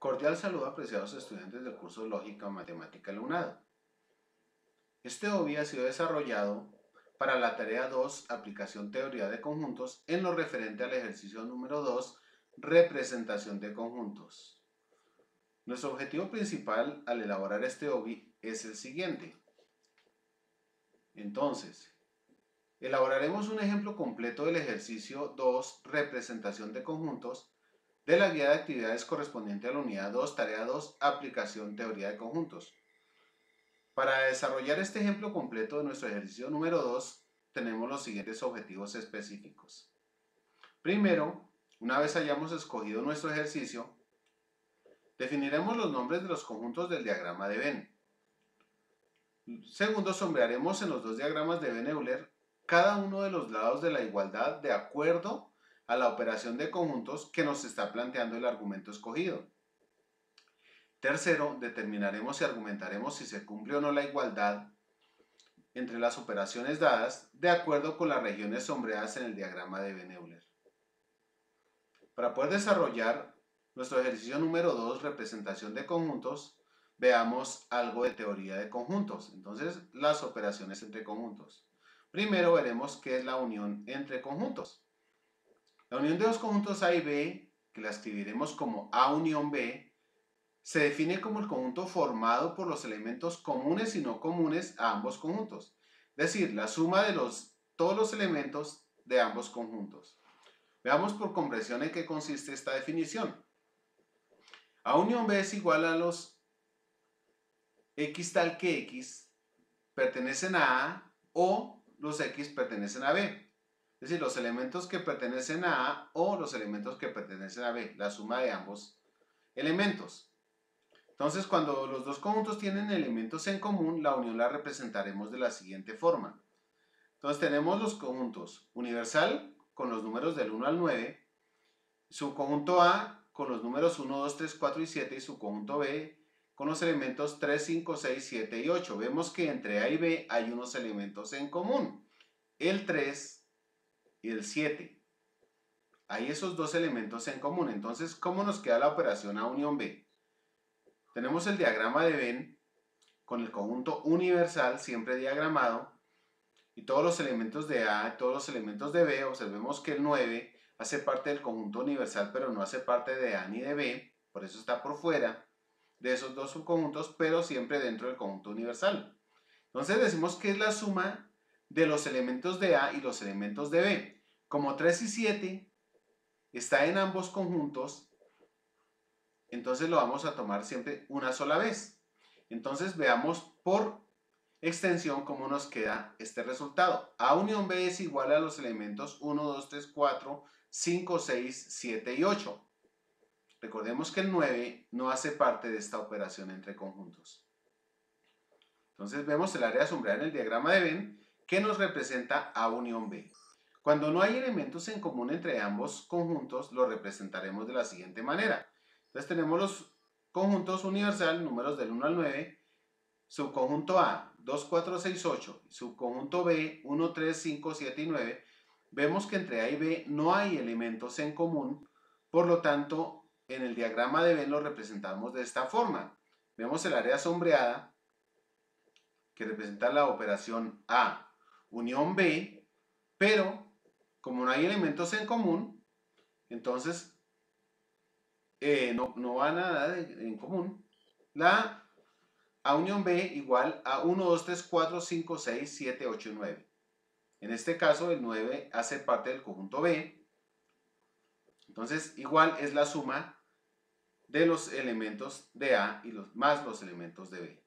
Cordial saludo, apreciados estudiantes del curso Lógica o Matemática Alumnado. Este OBI ha sido desarrollado para la tarea 2, aplicación teoría de conjuntos, en lo referente al ejercicio número 2, representación de conjuntos. Nuestro objetivo principal al elaborar este OBI es el siguiente. Entonces, elaboraremos un ejemplo completo del ejercicio 2, representación de conjuntos, de la guía de actividades correspondiente a la unidad 2, tarea 2, aplicación teoría de conjuntos. Para desarrollar este ejemplo completo de nuestro ejercicio número 2, tenemos los siguientes objetivos específicos. Primero, una vez hayamos escogido nuestro ejercicio, definiremos los nombres de los conjuntos del diagrama de Venn. Segundo, sombrearemos en los dos diagramas de Venn-Euler cada uno de los lados de la igualdad de acuerdo a la operación de conjuntos que nos está planteando el argumento escogido. Tercero, determinaremos y argumentaremos si se cumple o no la igualdad entre las operaciones dadas de acuerdo con las regiones sombreadas en el diagrama de Venn-Euler. Para poder desarrollar nuestro ejercicio número 2, representación de conjuntos, veamos algo de teoría de conjuntos. Entonces, las operaciones entre conjuntos. Primero veremos qué es la unión entre conjuntos. La unión de dos conjuntos A y B, que la escribiremos como A unión B, se define como el conjunto formado por los elementos comunes y no comunes a ambos conjuntos. Es decir, la suma de todos los elementos de ambos conjuntos. Veamos por comprensión en qué consiste esta definición. A unión B es igual a los X tal que X pertenecen a A o los X pertenecen a B. Es decir, los elementos que pertenecen a A o los elementos que pertenecen a B. La suma de ambos elementos. Entonces, cuando los dos conjuntos tienen elementos en común, la unión la representaremos de la siguiente forma. Entonces, tenemos los conjuntos universal con los números del 1 al 9, su conjunto A con los números 1, 2, 3, 4 y 7 y su conjunto B con los elementos 3, 5, 6, 7 y 8. Vemos que entre A y B hay unos elementos en común, el 3 y el 7. Hay esos dos elementos en común. Entonces, ¿cómo nos queda la operación A unión B? Tenemos el diagrama de Venn con el conjunto universal siempre diagramado y todos los elementos de A y todos los elementos de B. Observemos que el 9 hace parte del conjunto universal pero no hace parte de A ni de B, por eso está por fuera de esos dos subconjuntos, pero siempre dentro del conjunto universal. Entonces decimos que es la suma de los elementos de A y los elementos de B. Como 3 y 7 está en ambos conjuntos, entonces lo vamos a tomar siempre una sola vez. Entonces veamos por extensión cómo nos queda este resultado. A unión B es igual a los elementos 1, 2, 3, 4, 5, 6, 7 y 8. Recordemos que el 9 no hace parte de esta operación entre conjuntos. Entonces vemos el área sombreada en el diagrama de Venn que nos representa A unión B. Cuando no hay elementos en común entre ambos conjuntos, lo representaremos de la siguiente manera. Entonces tenemos los conjuntos universal, números del 1 al 9, subconjunto A, 2, 4, 6, 8, subconjunto B, 1, 3, 5, 7 y 9. Vemos que entre A y B no hay elementos en común, por lo tanto, en el diagrama de Venn lo representamos de esta forma. Vemos el área sombreada, que representa la operación A unión B, pero como no hay elementos en común, entonces no va nada en común. La A unión B igual a 1, 2, 3, 4, 5, 6, 7, 8 y 9. En este caso el 9 hace parte del conjunto B. Entonces igual es la suma de los elementos de A y más los elementos de B.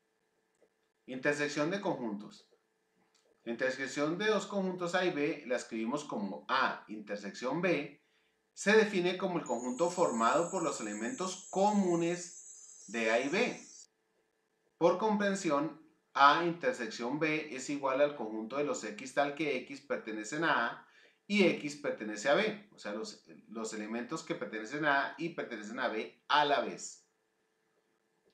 Intersección de conjuntos. La intersección de dos conjuntos A y B la escribimos como A intersección B. Se define como el conjunto formado por los elementos comunes de A y B. Por comprensión, A intersección B es igual al conjunto de los X tal que X pertenecen a A y X pertenece a B. O sea, los elementos que pertenecen a A y pertenecen a B a la vez.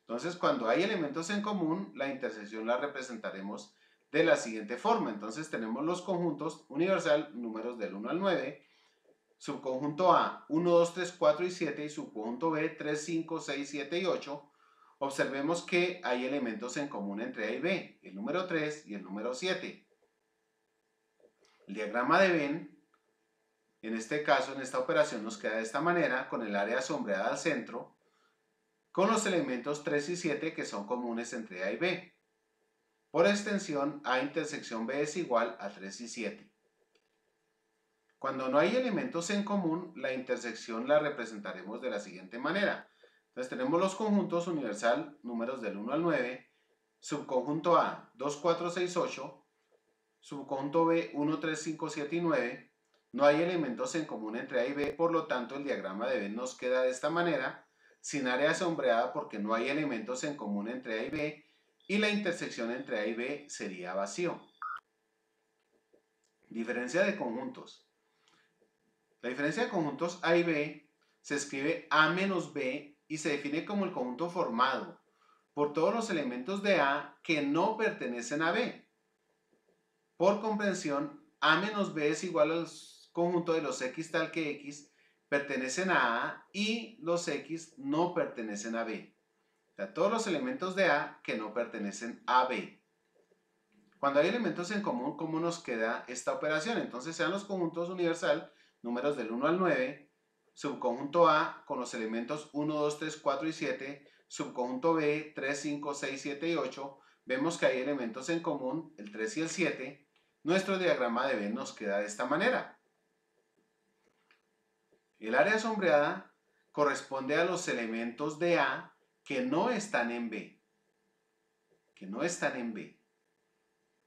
Entonces, cuando hay elementos en común, la intersección la representaremos de la siguiente forma. Entonces, tenemos los conjuntos universal, números del 1 al 9, subconjunto A 1, 2, 3, 4 y 7 y subconjunto B 3, 5, 6, 7 y 8, observemos que hay elementos en común entre A y B, el número 3 y el número 7. El diagrama de Venn, en este caso, en esta operación, nos queda de esta manera, con el área sombreada al centro, con los elementos 3 y 7 que son comunes entre A y B. Por extensión, A intersección B es igual a 3 y 7. Cuando no hay elementos en común, la intersección la representaremos de la siguiente manera. Entonces tenemos los conjuntos universal, números del 1 al 9, subconjunto A 2, 4, 6, 8, subconjunto B 1, 3, 5, 7 y 9. No hay elementos en común entre A y B, por lo tanto el diagrama de Venn nos queda de esta manera, sin área sombreada porque no hay elementos en común entre A y B, y la intersección entre A y B sería vacío. Diferencia de conjuntos. La diferencia de conjuntos A y B se escribe A menos B y se define como el conjunto formado por todos los elementos de A que no pertenecen a B. Por comprensión, A menos B es igual al conjunto de los X tal que X pertenecen a A y los X no pertenecen a B. O sea, todos los elementos de A que no pertenecen a B. Cuando hay elementos en común, ¿cómo nos queda esta operación? Entonces sean los conjuntos universal, números del 1 al 9, subconjunto A con los elementos 1, 2, 3, 4 y 7, subconjunto B 3, 5, 6, 7 y 8, vemos que hay elementos en común, el 3 y el 7, nuestro diagrama de Venn nos queda de esta manera. El área sombreada corresponde a los elementos de A que no están en B.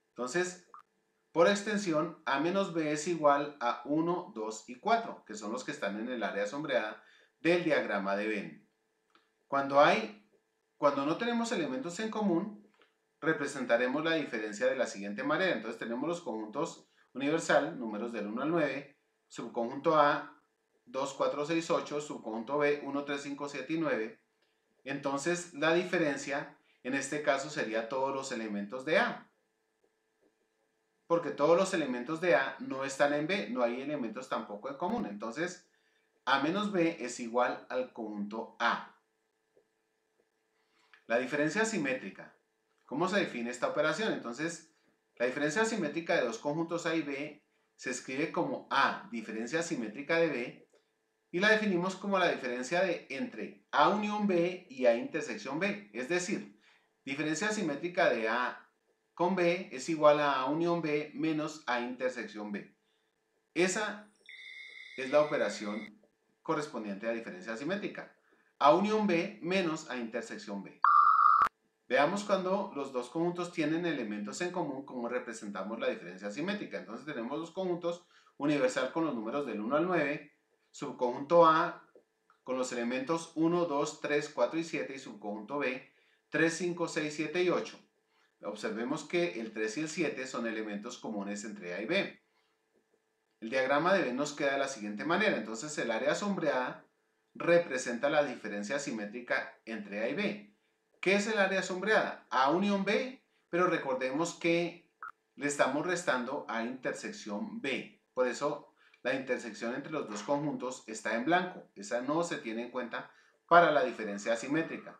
Entonces, por extensión, A menos B es igual a 1, 2 y 4, que son los que están en el área sombreada del diagrama de Venn. Cuando no tenemos elementos en común, representaremos la diferencia de la siguiente manera. Entonces tenemos los conjuntos universal, números del 1 al 9, subconjunto A 2, 4, 6, 8, subconjunto B 1, 3, 5, 7 y 9. Entonces la diferencia en este caso sería todos los elementos de A. Porque todos los elementos de A no están en B, no hay elementos tampoco en común. Entonces A menos B es igual al conjunto A. La diferencia asimétrica. ¿Cómo se define esta operación? Entonces, la diferencia asimétrica de dos conjuntos A y B se escribe como A, diferencia asimétrica de B, y la definimos como la diferencia entre A unión B y A intersección B. Es decir, diferencia asimétrica de A con B es igual a A unión B menos A intersección B. Esa es la operación correspondiente a diferencia asimétrica. A unión B menos A intersección B. Veamos cuando los dos conjuntos tienen elementos en común, cómo representamos la diferencia asimétrica. Entonces tenemos los conjuntos universal con los números del 1 al 9, subconjunto A con los elementos 1, 2, 3, 4 y 7 y subconjunto B 3, 5, 6, 7 y 8. Observemos que el 3 y el 7 son elementos comunes entre A y B. El diagrama de Venn nos queda de la siguiente manera. Entonces el área sombreada representa la diferencia asimétrica entre A y B. ¿Qué es el área sombreada? A unión B, pero recordemos que le estamos restando a intersección B. Por eso la intersección entre los dos conjuntos está en blanco. Esa no se tiene en cuenta para la diferencia asimétrica.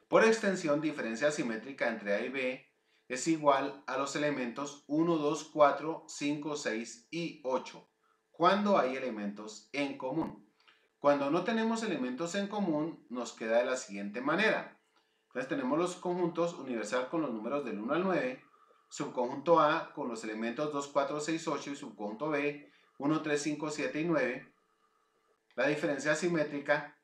Por extensión, diferencia asimétrica entre A y B es igual a los elementos 1, 2, 4, 5, 6 y 8, cuando hay elementos en común. Cuando no tenemos elementos en común, nos queda de la siguiente manera. Entonces tenemos los conjuntos universal con los números del 1 al 9, subconjunto A con los elementos 2, 4, 6, 8 y subconjunto B 1, 3, 5, 7 y 9. La diferencia asimétrica,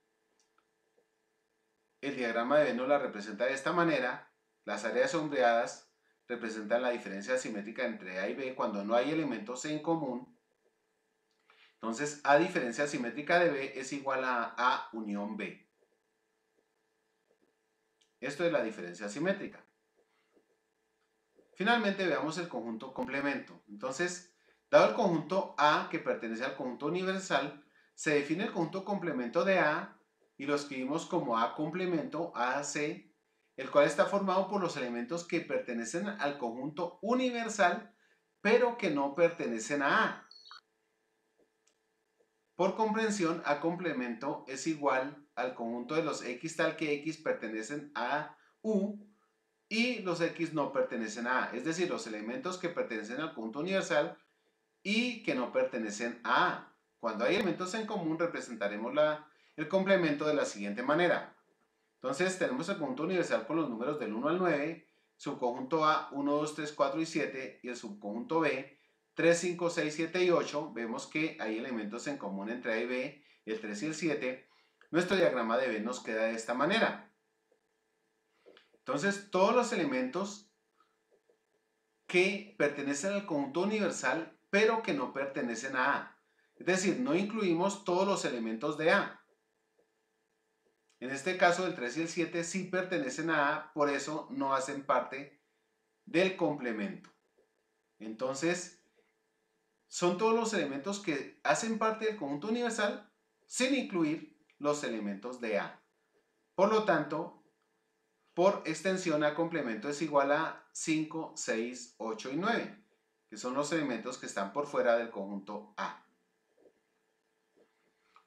el diagrama de Venn nos la representa de esta manera. Las áreas sombreadas representan la diferencia asimétrica entre A y B cuando no hay elementos en común. Entonces, A diferencia asimétrica de B es igual a A unión B. Esto es la diferencia asimétrica. Finalmente, veamos el conjunto complemento. Entonces, dado el conjunto A que pertenece al conjunto universal, se define el conjunto complemento de A y lo escribimos como A complemento AC, el cual está formado por los elementos que pertenecen al conjunto universal, pero que no pertenecen a A. Por comprensión, A complemento es igual al conjunto de los X tal que X pertenecen a U y los X no pertenecen a A, es decir, los elementos que pertenecen al conjunto universal y que no pertenecen a A. Cuando hay elementos en común, representaremos el complemento de la siguiente manera. Entonces, tenemos el conjunto universal con los números del 1 al 9, subconjunto A, 1, 2, 3, 4 y 7, y el subconjunto B, 3, 5, 6, 7 y 8. Vemos que hay elementos en común entre A y B, el 3 y el 7. Nuestro diagrama de Venn nos queda de esta manera. Entonces, todos los elementos que pertenecen al conjunto universal, pero que no pertenecen a A. Es decir, no incluimos todos los elementos de A. En este caso, el 3 y el 7 sí pertenecen a A, por eso no hacen parte del complemento. Entonces, son todos los elementos que hacen parte del conjunto universal sin incluir los elementos de A. Por lo tanto, por extensión, A complemento es igual a 5, 6, 8 y 9, que son los elementos que están por fuera del conjunto A.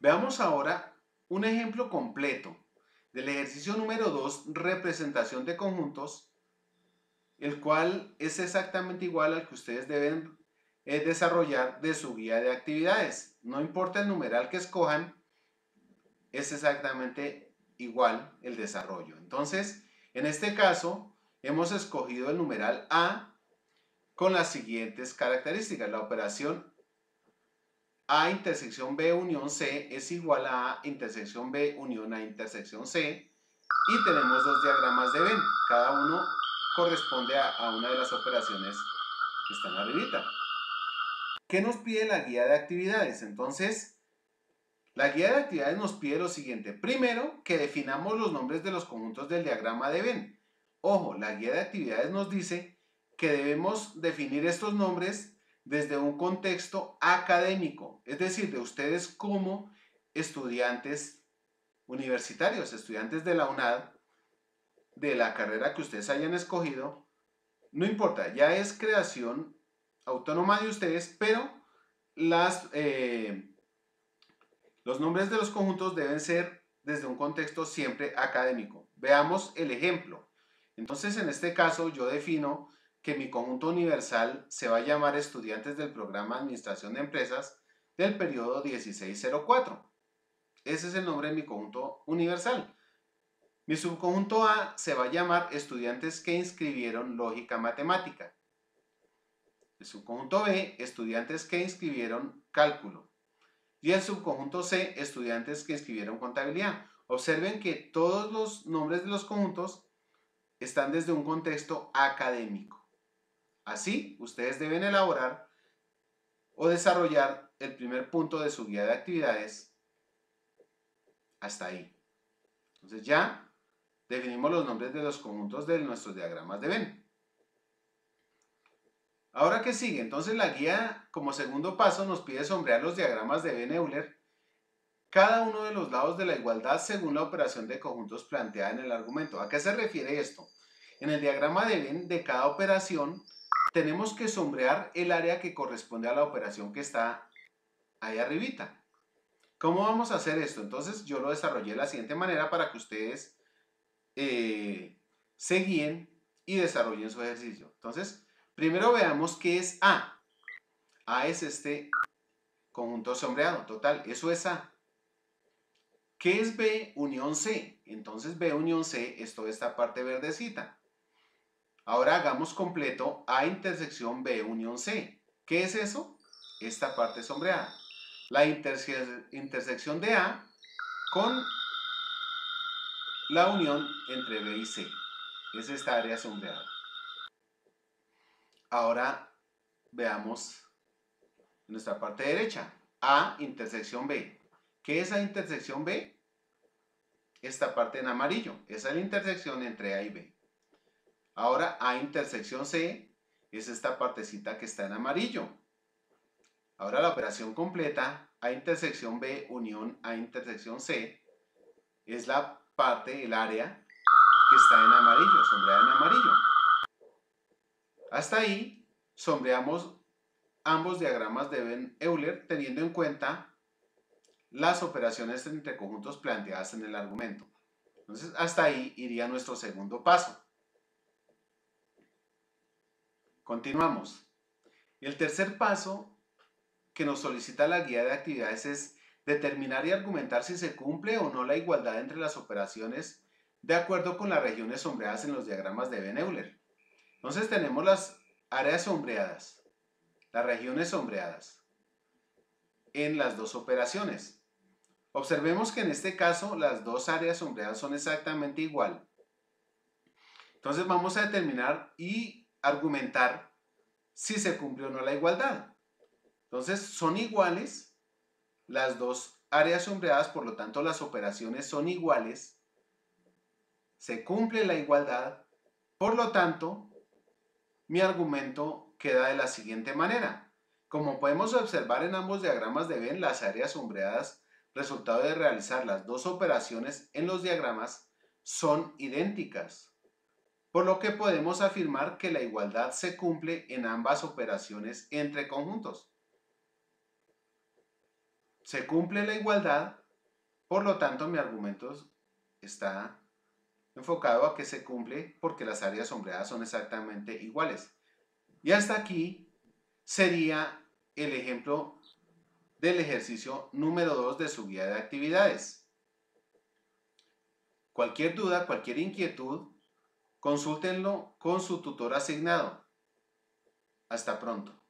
Veamos ahora un ejemplo completo del ejercicio número 2, representación de conjuntos, el cual es exactamente igual al que ustedes deben desarrollar de su guía de actividades. No importa el numeral que escojan, es exactamente igual el desarrollo. Entonces, en este caso, hemos escogido el numeral A con las siguientes características. La operación A intersección B unión C es igual a A intersección B unión A intersección C. Y tenemos dos diagramas de Venn. Cada uno corresponde a una de las operaciones que están arribita. ¿Qué nos pide la guía de actividades? Entonces, la guía de actividades nos pide lo siguiente. Primero, que definamos los nombres de los conjuntos del diagrama de Venn. Ojo, la guía de actividades nos dice que debemos definir estos nombres desde un contexto académico, es decir, de ustedes como estudiantes universitarios, estudiantes de la UNAD, de la carrera que ustedes hayan escogido. No importa, ya es creación autónoma de ustedes, pero los nombres de los conjuntos deben ser desde un contexto siempre académico. Veamos el ejemplo. Entonces, en este caso, yo defino que mi conjunto universal se va a llamar estudiantes del programa Administración de Empresas del periodo 1604. Ese es el nombre de mi conjunto universal. Mi subconjunto A se va a llamar estudiantes que inscribieron lógica matemática. El subconjunto B, estudiantes que inscribieron cálculo. Y el subconjunto C, estudiantes que inscribieron contabilidad. Observen que todos los nombres de los conjuntos están desde un contexto académico. Así, ustedes deben elaborar o desarrollar el primer punto de su guía de actividades hasta ahí. Entonces ya definimos los nombres de los conjuntos de nuestros diagramas de Venn. Ahora, ¿qué sigue? Entonces la guía, como segundo paso, nos pide sombrear los diagramas de Venn-Euler, cada uno de los lados de la igualdad según la operación de conjuntos planteada en el argumento. ¿A qué se refiere esto? En el diagrama de Venn de cada operación tenemos que sombrear el área que corresponde a la operación que está ahí arribita. ¿Cómo vamos a hacer esto? Entonces yo lo desarrollé de la siguiente manera para que ustedes se guíen y desarrollen su ejercicio. Entonces, primero veamos qué es A. A es este conjunto sombreado, total, eso es A. ¿Qué es B unión C? Entonces B unión C es toda esta parte verdecita. Ahora hagamos completo A intersección B unión C. ¿Qué es eso? Esta parte sombreada. La intersección de A con la unión entre B y C. Es esta área sombreada. Ahora veamos nuestra parte derecha. A intersección B. ¿Qué es A intersección B? Esta parte en amarillo. Esa es la intersección entre A y B. Ahora A intersección C es esta partecita que está en amarillo. Ahora la operación completa, A intersección B unión A intersección C, es la parte, el área que está en amarillo, sombreada en amarillo. Hasta ahí sombreamos ambos diagramas de Venn-Euler teniendo en cuenta las operaciones entre conjuntos planteadas en el argumento. Entonces, hasta ahí iría nuestro segundo paso. Continuamos. El tercer paso que nos solicita la guía de actividades es determinar y argumentar si se cumple o no la igualdad entre las operaciones de acuerdo con las regiones sombreadas en los diagramas de Venn-Euler. Entonces tenemos las áreas sombreadas, las regiones sombreadas en las dos operaciones. Observemos que en este caso las dos áreas sombreadas son exactamente igual. Entonces vamos a determinar y argumentar si se cumple o no la igualdad. Entonces son iguales las dos áreas sombreadas, por lo tanto las operaciones son iguales. Se cumple la igualdad, por lo tanto mi argumento queda de la siguiente manera. Como podemos observar en ambos diagramas de Venn, las áreas sombreadas, resultado de realizar las dos operaciones en los diagramas, son idénticas, por lo que podemos afirmar que la igualdad se cumple en ambas operaciones entre conjuntos. Se cumple la igualdad, por lo tanto mi argumento está enfocado a que se cumple porque las áreas sombreadas son exactamente iguales. Y hasta aquí sería el ejemplo del ejercicio número 2 de su guía de actividades. Cualquier duda, cualquier inquietud, consúltenlo con su tutor asignado. Hasta pronto.